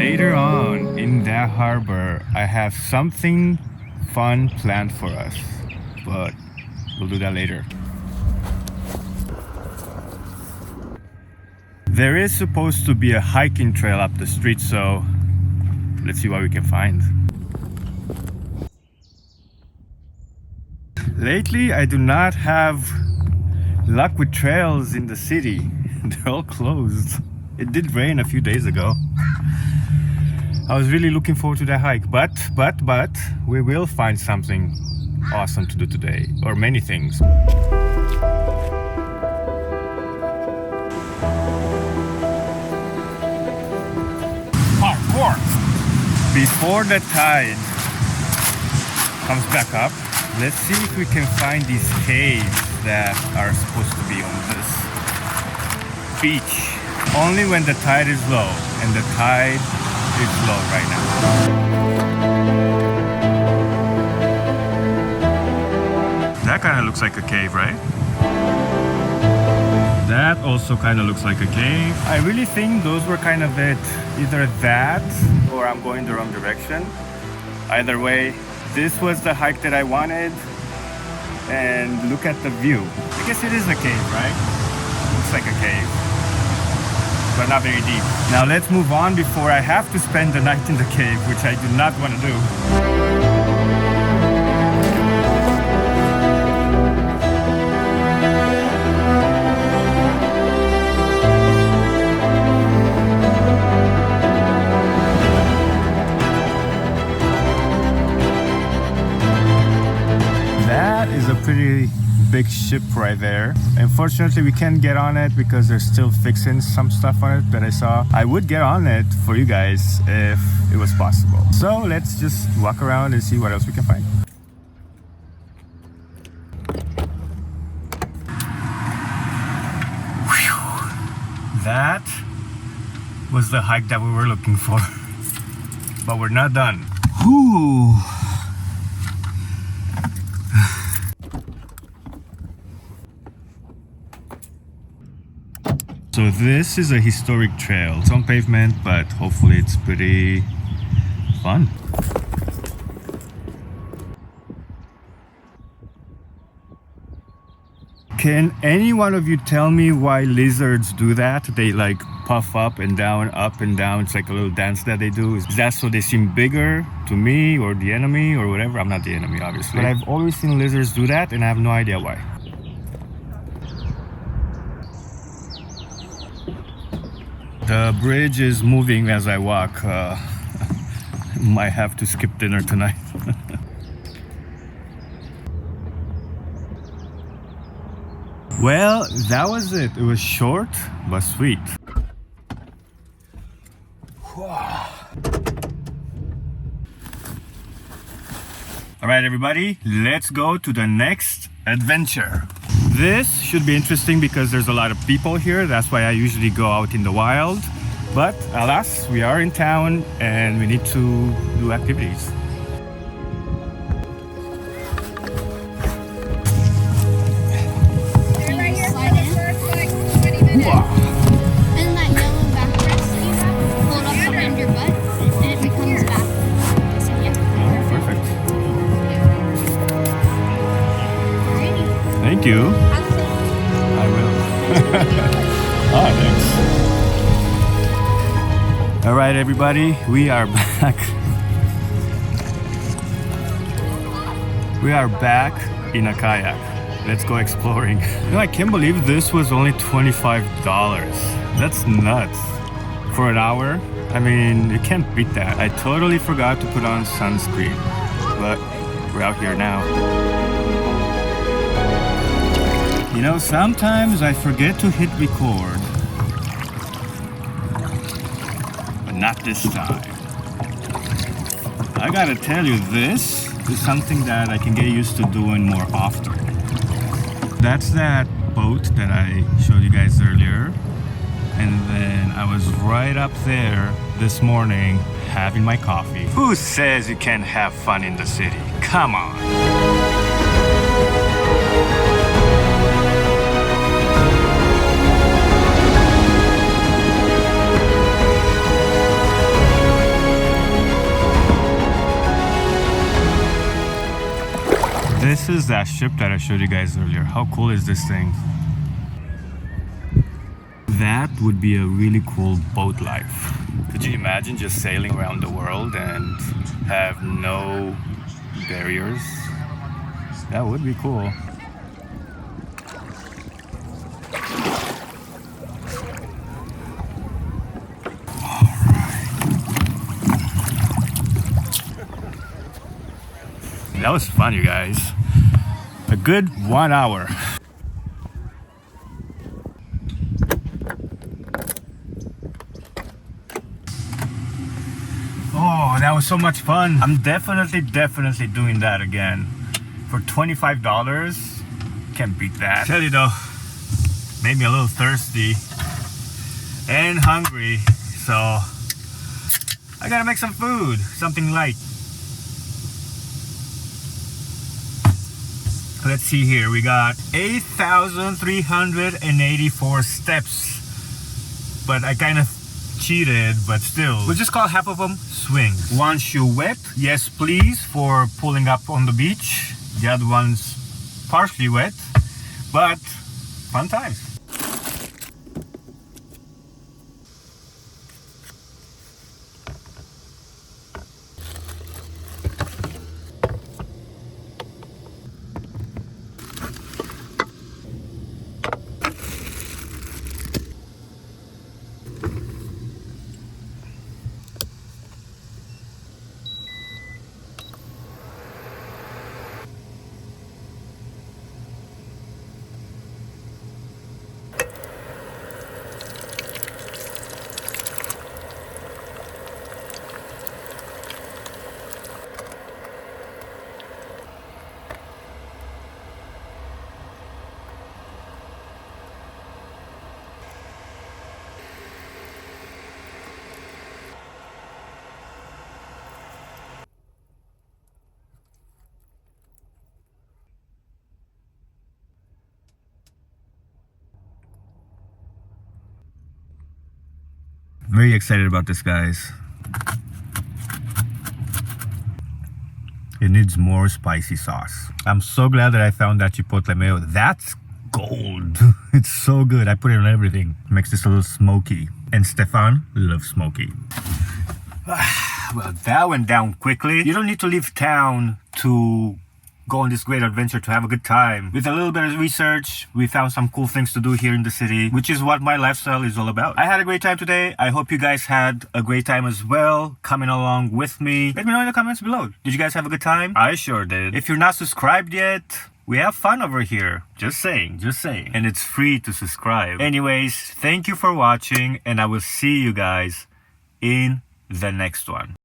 later on in that harbor, I have something fun planned for us, but we'll do that later. There is supposed to be a hiking trail up the street, so let's see what we can find. Lately, I do not have luck with trails in the city. They're all closed. It did rain a few days ago. I was really looking forward to that hike, but we will find something awesome to do today, or many things. Parkour! Before the tide comes back up, let's see if we can find these caves that are supposed to be on this beach. Only when the tide is low, and the tide is low right now. That kind of looks like a cave, right? That also kind of looks like a cave. I really think those were kind of it. Either that, or I'm going the wrong direction. Either way, this was the hike that I wanted. And look at the view. I guess it is a cave, right? Looks like a cave, but not very deep. Now let's move on before I have to spend the night in the cave, which I do not want to do. That is a pretty big ship right there. Unfortunately, we can't get on it because they're still fixing some stuff on it that I saw. I would get on it for you guys if it was possible. So let's just walk around and see what else we can find. Whew. That was the hike that we were looking for. But we're not done. Whew. So this is a historic trail. It's on pavement, but hopefully it's pretty fun. Can any one of you tell me why lizards do that? They like puff up and down, up and down. It's like a little dance that they do. Is that so they seem bigger to me or the enemy or whatever? I'm not the enemy, obviously. But I've always seen lizards do that and I have no idea why. The bridge is moving as I walk. Might have to skip dinner tonight. Well, that was it. It was short, but sweet. All right, everybody, let's go to the next adventure. This should be interesting because there's a lot of people here. That's why I usually go out in the wild. But alas, we are in town and we need to do activities. Wow. And that yellow backrest that you have, hold up behind your butt and it becomes back. So yeah. Oh, perfect. Alrighty. Thank you. I will. Thanks. All right, everybody, we are back. We are back in a kayak. Let's go exploring. You know, I can't believe this was only $25. That's nuts. For an hour? I mean, you can't beat that. I totally forgot to put on sunscreen, but we're out here now. You know, sometimes I forget to hit record, but not this time. I gotta tell you, this is something that I can get used to doing more often. That's that boat that I showed you guys earlier. And then I was right up there this morning having my coffee. Who says you can't have fun in the city? Come on. This is that ship that I showed you guys earlier. How cool is this thing? That would be a really cool boat life. Could you imagine just sailing around the world and have no barriers? That would be cool. That was fun, you guys. A good 1 hour. Oh, that was so much fun. I'm definitely doing that again. For $25, can't beat that. Tell you though, made me a little thirsty and hungry, so I gotta make some food, something light. Let's see here, we got 8,384 steps, but I kind of cheated, but still. We'll just call half of them swings. One shoe wet, yes please, for pulling up on the beach. The other one's partially wet, but fun times. Very excited about this, guys. It needs more spicy sauce. I'm so glad that I found that chipotle mayo. That's gold. It's so good. I put it on everything. Makes this a little smoky. And Stefan loves smoky. Well, that went down quickly. You don't need to leave town to go on this great adventure to have a good time. With a little bit of research, we found some cool things to do here in the city, which is what my lifestyle is all about. I had a great time today. I hope you guys had a great time as well, coming along with me. Let me know in the comments below. Did you guys have a good time? I sure did. If you're not subscribed yet, we have fun over here. Just saying. And it's free to subscribe. Anyways, thank you for watching, and I will see you guys in the next one.